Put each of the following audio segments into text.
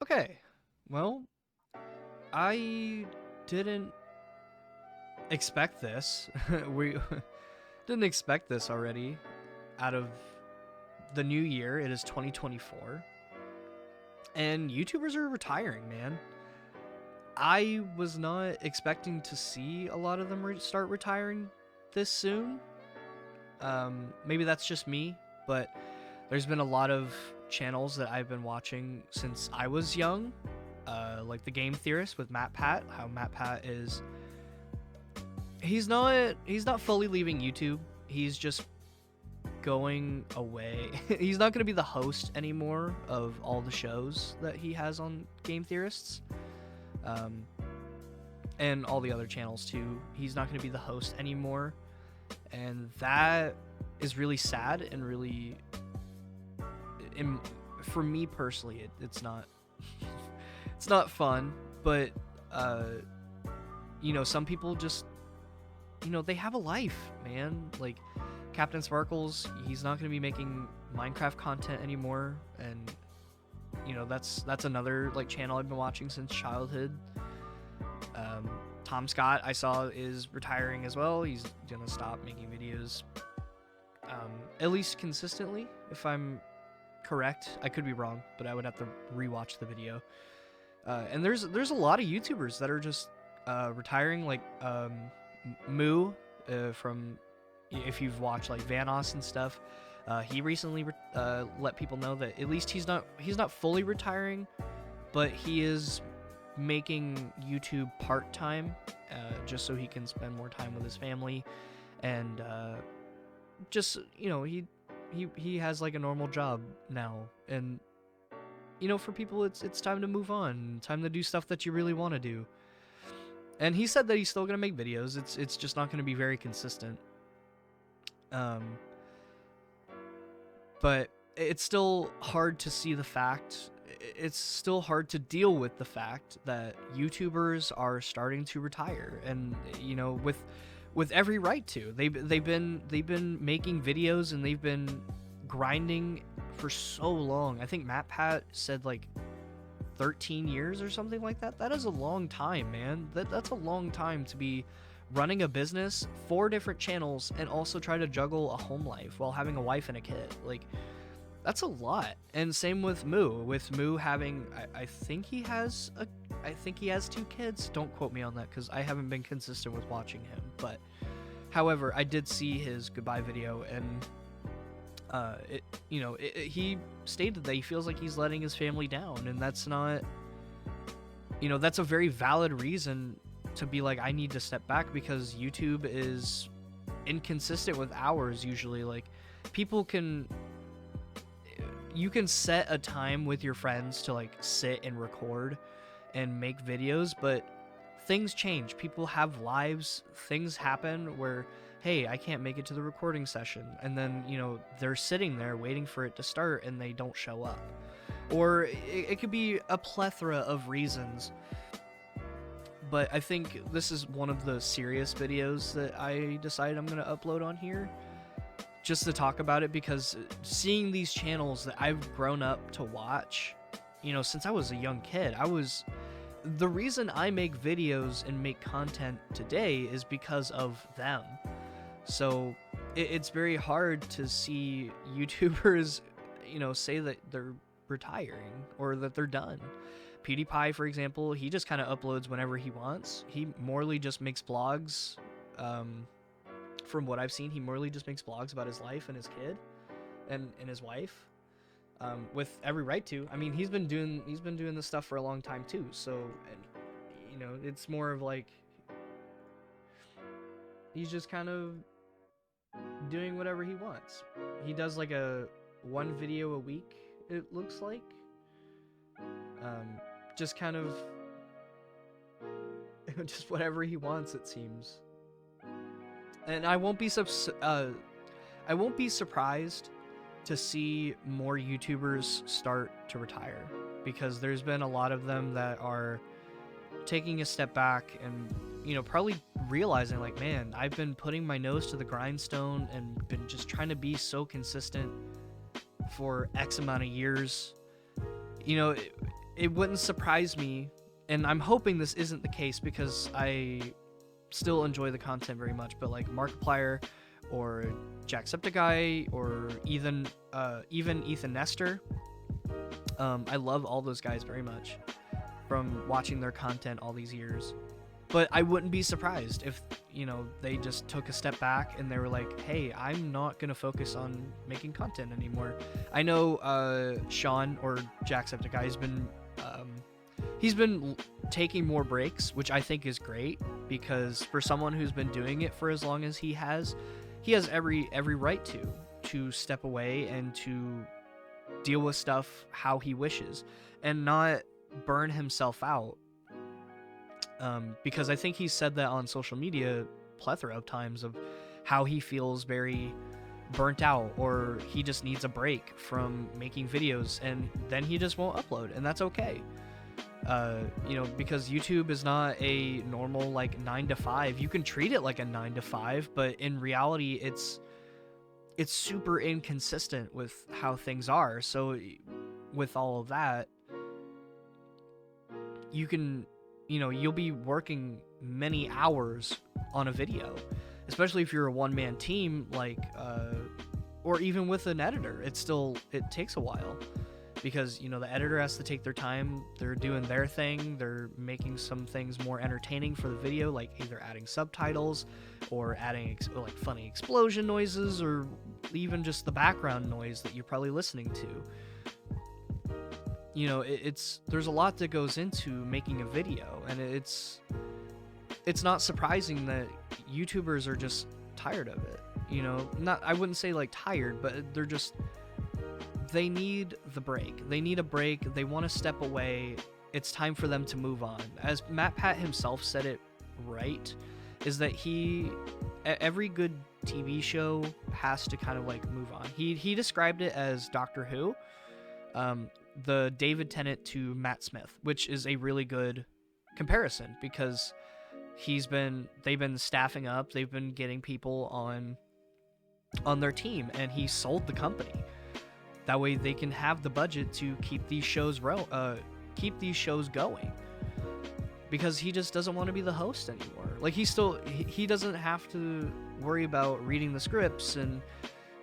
Okay, well, I didn't expect this. We didn't expect this already out of the new year. It is 2024, and YouTubers are retiring, man. I was not expecting to see a lot of them start retiring this soon. Maybe that's just me, but there's been a lot of channels that I've been watching since I was young, like the Game Theorist with Matt Pat. How Matt Pat is, he's not fully leaving YouTube. He's just going away. He's not going to be the host anymore of all the shows that he has on Game Theorists, um, and all the other channels too. He's not going to be the host anymore, and that is really sad and really, for me personally, it's not it's not fun. But some people just, they have a life, man. Like Captain Sparkles, he's not going to be making Minecraft content anymore, and that's another like channel I've been watching since childhood. Tom Scott, I saw, is retiring as well. He's gonna stop making videos, at least consistently, if I'm correct. I could be wrong, but I would have to rewatch the video. And there's a lot of YouTubers that are just retiring, like Moo, from, if you've watched like Vanoss and stuff. He recently let people know that at least he's not fully retiring, but he is making YouTube part-time, just so he can spend more time with his family, and just he has like a normal job now. And for people, it's time to move on, time to do stuff that you really want to do. And he said that he's still gonna make videos. It's just not gonna be very consistent. But it's still hard to see the fact. It's still hard to deal with the fact that YouTubers are starting to retire, and with every right to. They've been making videos, and they've been grinding for so long. I think Matt Pat said like 13 years or something like that. That is a long time, man. That's a long time to be running a business, 4 different channels, and also try to juggle a home life while having a wife and a kid. Like, that's a lot. And same with Moo. With Moo having, I think he has 2 kids. Don't quote me on that, because I haven't been consistent with watching him. But however, I did see his goodbye video, and he stated that he feels like he's letting his family down, and that's not, that's a very valid reason to be like, I need to step back, because YouTube is inconsistent with hours usually. Like, you can set a time with your friends to like sit and record and make videos, but things change. People have lives. Things happen where, hey, I can't make it to the recording session, and then they're sitting there waiting for it to start and they don't show up. Or it could be a plethora of reasons. But I think this is one of the serious videos that I decided I'm going to upload on here, just to talk about it, because seeing these channels that I've grown up to watch, since I was a young kid, the reason I make videos and make content today is because of them. So it's very hard to see YouTubers, say that they're retiring or that they're done. PewDiePie, for example, he just kind of uploads whenever he wants. He morely just makes vlogs. From what I've seen, he morely just makes vlogs about his life and his kid and his wife, with every right to. I mean, he's been doing this stuff for a long time too. So, it's more of like, he's just kind of doing whatever he wants. He does like one video a week, it looks like. Just kind of just whatever he wants, it seems. And I won't be surprised to see more YouTubers start to retire, because there's been a lot of them that are taking a step back and probably realizing like, man, I've been putting my nose to the grindstone and been just trying to be so consistent for X amount of years. it wouldn't surprise me, and I'm hoping this isn't the case because I still enjoy the content very much, but like Markiplier or Jacksepticeye or even Ethan Nestor, I love all those guys very much from watching their content all these years. But I wouldn't be surprised if, they just took a step back and they were like, hey, I'm not going to focus on making content anymore. I know Sean, or Jacksepticeye, he's been taking more breaks, which I think is great, because for someone who's been doing it for as long as he has every right to step away and to deal with stuff how he wishes and not burn himself out. Because I think he's said that on social media plethora of times of how he feels very burnt out, or he just needs a break from making videos, and then he just won't upload, and that's okay. Because YouTube is not a normal 9 to 5. You can treat it like a 9 to 5, but in reality it's super inconsistent with how things are. So with all of that, you'll be working many hours on a video, especially if you're a one-man team, or even with an editor. It takes a while, because the editor has to take their time. They're doing their thing. They're making some things more entertaining for the video, like either adding subtitles or adding funny explosion noises, or even just the background noise that you're probably listening to. There's a lot that goes into making a video, and it's not surprising that YouTubers are just tired of it. I wouldn't say tired, but they need the break. They need a break. They want to step away. It's time for them to move on. As MatPat himself said it right, is that every good TV show has to kind of move on. He described it as Doctor Who, the David Tennant to Matt Smith, which is a really good comparison, because they've been staffing up, they've been getting people on their team, and he sold the company. That way they can have the budget to keep these shows going, because he just doesn't want to be the host anymore. He doesn't have to worry about reading the scripts and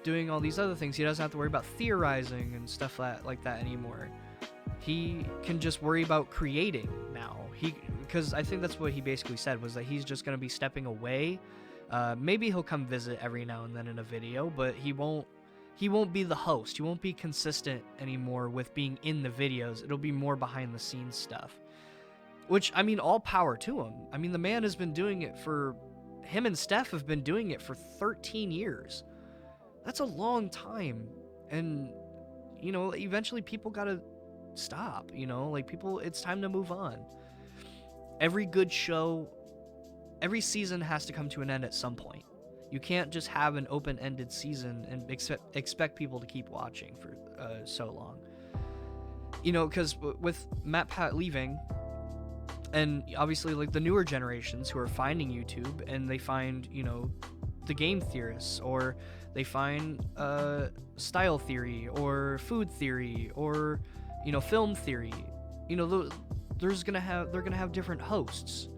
doing all these other things. He doesn't have to worry about theorizing and stuff like that anymore. He can just worry about creating now. Because I think that's what he basically said, was that he's just going to be stepping away. Maybe he'll come visit every now and then in a video, but he won't be the host. He won't be consistent anymore with being in the videos. It'll be more behind the scenes stuff, which, all power to him. The man has been doing it him and Steph have been doing it for 13 years. That's a long time. And, eventually people gotta stop, it's time to move on. Every good show, every season has to come to an end at some point. You can't just have an open-ended season and expect people to keep watching for so long. Because with MatPat leaving, and obviously the newer generations who are finding YouTube, and they find, the game theorists, or they find style theory, or food theory, or film theory. They're gonna have different hosts,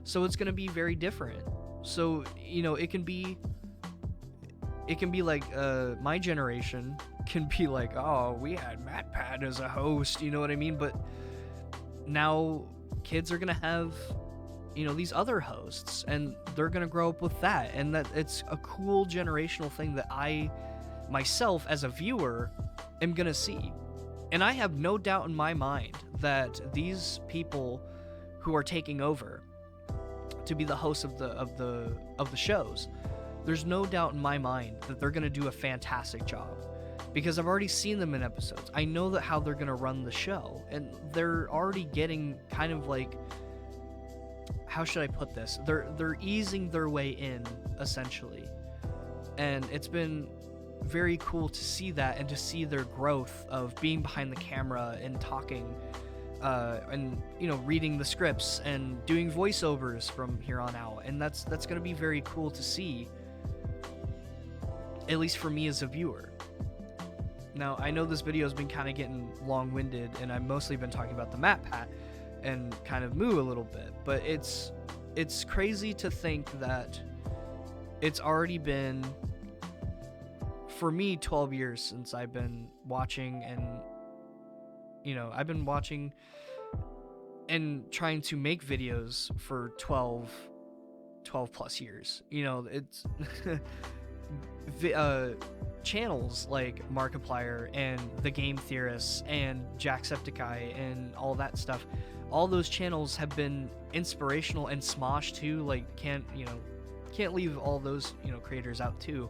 so it's gonna be very different. So it can be my generation can be like, oh, we had MatPat as a host, you know what I mean? But now kids are gonna have these other hosts, and they're gonna grow up with that, and that it's a cool generational thing that I myself as a viewer am gonna see. And I have no doubt in my mind that these people who are taking over to be the hosts of the shows, there's no doubt in my mind that they're gonna do a fantastic job, because I've already seen them in episodes. I know that how they're gonna run the show, and they're already getting kind of how should I put this? They're easing their way in, essentially. And it's been very cool to see that, and to see their growth of being behind the camera and talking, and reading the scripts and doing voiceovers from here on out. And that's going to be very cool to see, at least for me as a viewer. Now, I know this video has been kind of getting long-winded, and I've mostly been talking about the MatPat and kind of Moo a little bit, but it's crazy to think that it's already been, for me, 12 years since I've been watching, and I've been watching and trying to make videos for 12 plus years. It's channels like Markiplier and The Game Theorists and Jacksepticeye and all that stuff. All those channels have been inspirational, and Smosh too. Like, can't leave all those creators out too.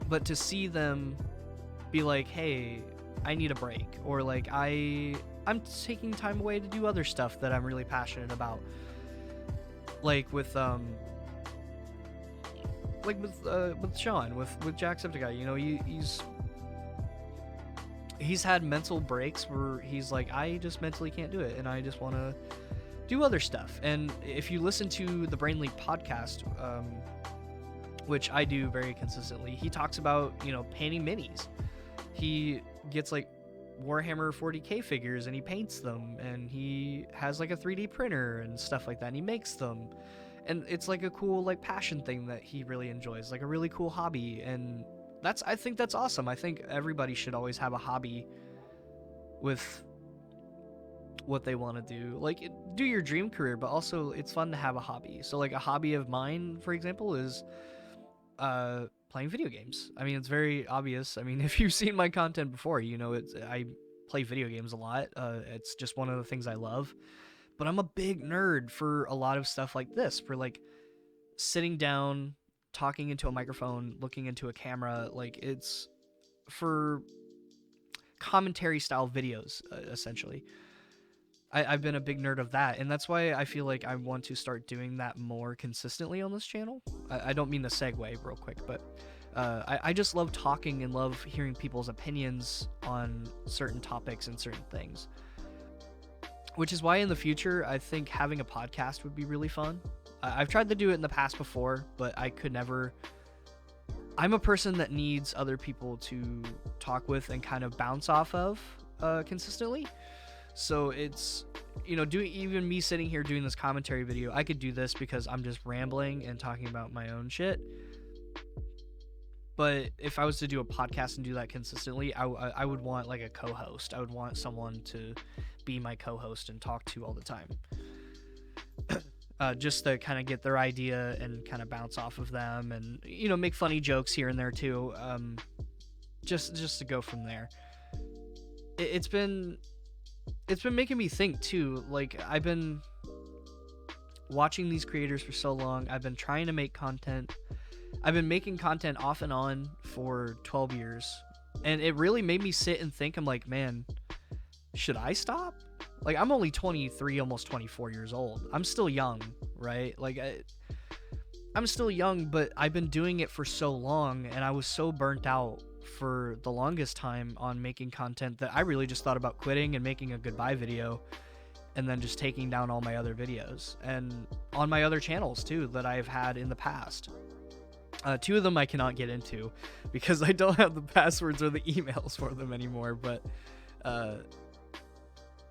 But to see them be like, hey, I need a break, or like I'm taking time away to do other stuff that I'm really passionate about, like with Sean, with Jacksepticeye. He's had mental breaks where he's like, I just mentally can't do it, and I just want to do other stuff. And if you listen to the Brain Leak podcast, which I do very consistently, he talks about painting minis. He gets like Warhammer 40k figures and he paints them, and he has like a 3D printer and stuff like that, and he makes them. And it's like a cool like passion thing that he really enjoys, like a really cool hobby. And I think that's awesome. I think everybody should always have a hobby with what they want to do. Like, do your dream career, but also it's fun to have a hobby. So like a hobby of mine, for example, is playing video games. I mean, it's very obvious. I mean, if you've seen my content before, I play video games a lot. It's just one of the things I love. But I'm a big nerd for a lot of stuff like this, for like sitting down, talking into a microphone, looking into a camera. Like, it's for commentary style videos, essentially. I've been a big nerd of that, and that's why I feel like I want to start doing that more consistently on this channel. I don't mean to segue real quick, but I just love talking and love hearing people's opinions on certain topics and certain things. Which is why in the future, I think having a podcast would be really fun. I've tried to do it in the past before, but I could never. I'm a person that needs other people to talk with and kind of bounce off of consistently. So it's, even me sitting here doing this commentary video, I could do this because I'm just rambling and talking about my own shit. But if I was to do a podcast and do that consistently, I would want like a co-host. I would want someone to be my co-host and talk to all the time. Just to kind of get their idea and kind of bounce off of them, and make funny jokes here and there too. Just to go from there. It's been making me think too. Like, I've been watching these creators for so long. I've been trying to make content. I've been making content off and on for 12 years, and it really made me sit and think. I'm like, man, should I stop? Like, I'm only 23, almost 24 years old. I'm still young, right? Like, I'm still young, but I've been doing it for so long, and I was so burnt out for the longest time on making content that I really just thought about quitting and making a goodbye video, and then just taking down all my other videos, and on my other channels too that I've had in the past. 2 of them I cannot get into because I don't have the passwords or the emails for them anymore, but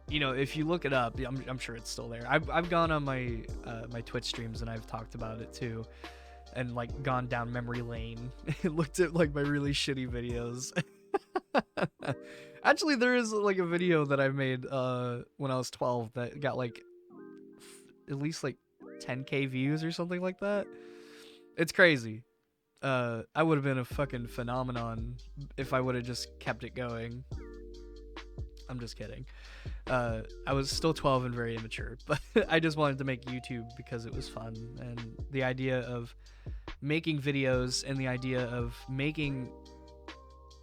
if you look it up, I'm sure it's still there. I've gone on my my Twitch streams and I've talked about it too, and like gone down memory lane and looked at like my really shitty videos. Actually, there is like a video that I made when I was 12 that got like at least like 10k views or something like that. It's crazy. I would have been a fucking phenomenon if I would have just kept it going. I'm just kidding. I was still 12 and very immature, but I just wanted to make YouTube because it was fun, and the idea of making videos and the idea of making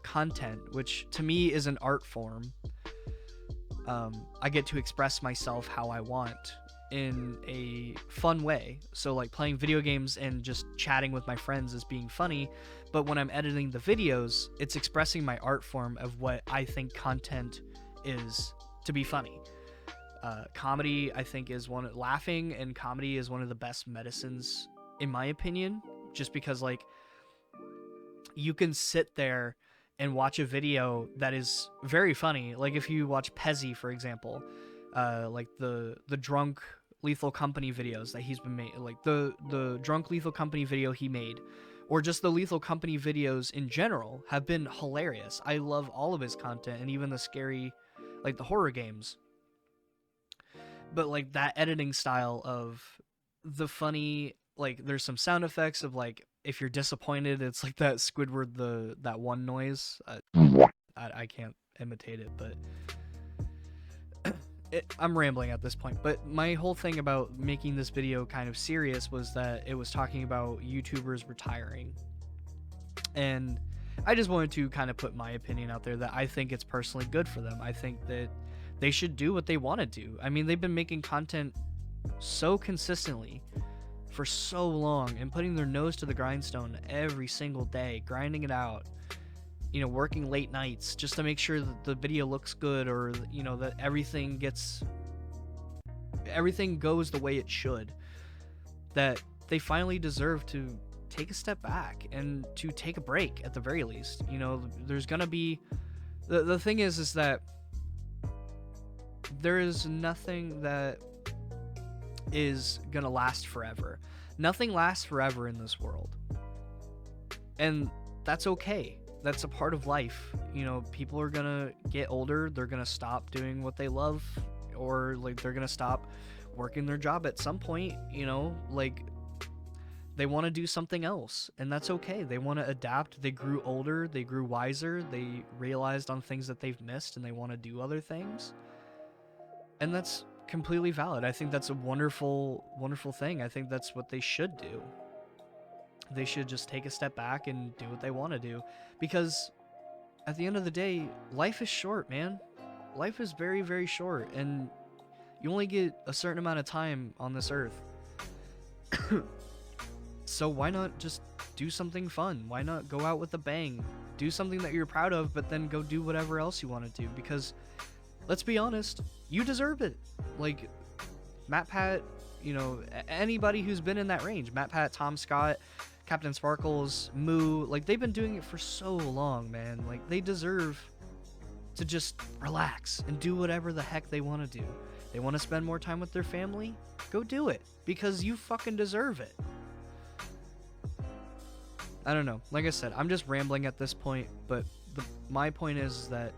content, which to me is an art form. I get to express myself how I want in a fun way. So like playing video games and just chatting with my friends is being funny, but when I'm editing the videos, it's expressing my art form of what I think content is to be funny. Comedy, I think, laughing and comedy is one of the best medicines, in my opinion, just because like you can sit there and watch a video that is very funny. Like if you watch Pezzy, for example, like the drunk Lethal Company videos that he's been made, like the drunk Lethal Company video he made, or just the Lethal Company videos in general have been hilarious. I love all of his content, and even the scary, like the horror games. But like that editing style of the funny, like there's some sound effects of like if you're disappointed, it's like that Squidward that one noise. I can't imitate it, but I'm rambling at this point. But my whole thing about making this video kind of serious was that it was talking about YouTubers retiring, and I just wanted to kind of put my opinion out there that I think it's personally good for them. I think that they should do what they want to do. I mean, they've been making content so consistently for so long and putting their nose to the grindstone every single day, grinding it out, you know, working late nights just to make sure that the video looks good, or, you know, that everything goes the way it should, that they finally deserve to take a step back and to take a break at the very least. You know, there's gonna be the thing is that there is nothing that is gonna last forever. Nothing lasts forever in this world, and that's okay. That's a part of life. You know, people are gonna get older, they're gonna stop doing what they love, or like they're gonna stop working their job at some point. You know, like they want to do something else, and that's okay. They want to adapt. They grew older, they grew wiser, they realized on things that they've missed, and they want to do other things, and that's completely valid. I think that's a wonderful thing. I think that's what they should do. They should just take a step back and do what they want to do, because at the end of the day, life is short, man. Life is very, very short, and you only get a certain amount of time on this earth. So why not just do something fun? Why not go out with a bang? Do something that you're proud of, but then go do whatever else you want to do, because let's be honest, you deserve it. Like MatPat, you know, anybody who's been in that range, MatPat, Tom Scott, Captain Sparkles, Moo, like they've been doing it for so long, man. Like they deserve to just relax and do whatever the heck they want to do. They want to spend more time with their family? Go do it, because you fucking deserve it. I don't know. Like I said, I'm just rambling at this point, but my point is that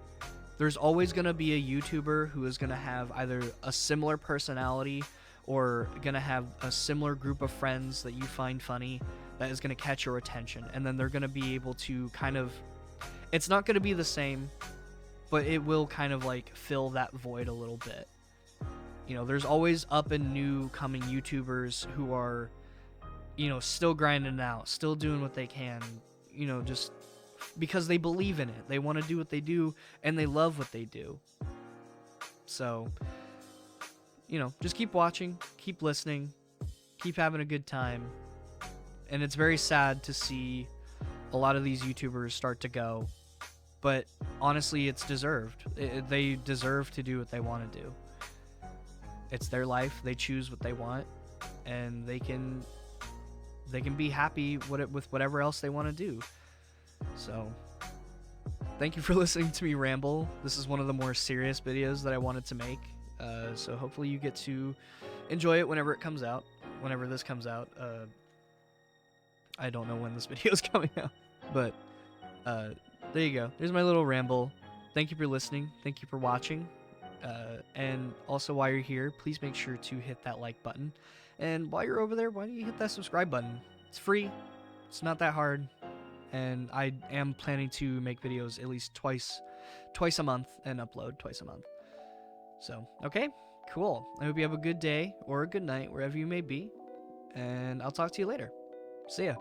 there's always going to be a YouTuber who is going to have either a similar personality or going to have a similar group of friends that you find funny that is going to catch your attention. And then they're going to be able to kind of... It's not going to be the same, but it will kind of like fill that void a little bit. You know, there's always up and new coming YouTubers who are, you know, still grinding it out, still doing what they can, you know, just because they believe in it. They want to do what they do, and they love what they do. So, you know, just keep watching, keep listening, keep having a good time. And it's very sad to see a lot of these YouTubers start to go, but honestly, it's deserved. They deserve to do what they want to do. It's their life. They choose what they want, and they can be happy with whatever else they want to do. So, thank you for listening to me ramble. This is one of the more serious videos that I wanted to make. So hopefully you get to enjoy it whenever it comes out. Whenever this comes out. I don't know when this video is coming out. But, there you go. There's my little ramble. Thank you for listening. Thank you for watching. And also while you're here, please make sure to hit that like button. And while you're over there, why don't you hit that subscribe button? It's free. It's not that hard. And I am planning to make videos at least twice a month and upload twice a month. So, okay, cool. I hope you have a good day or a good night wherever you may be. And I'll talk to you later. See ya.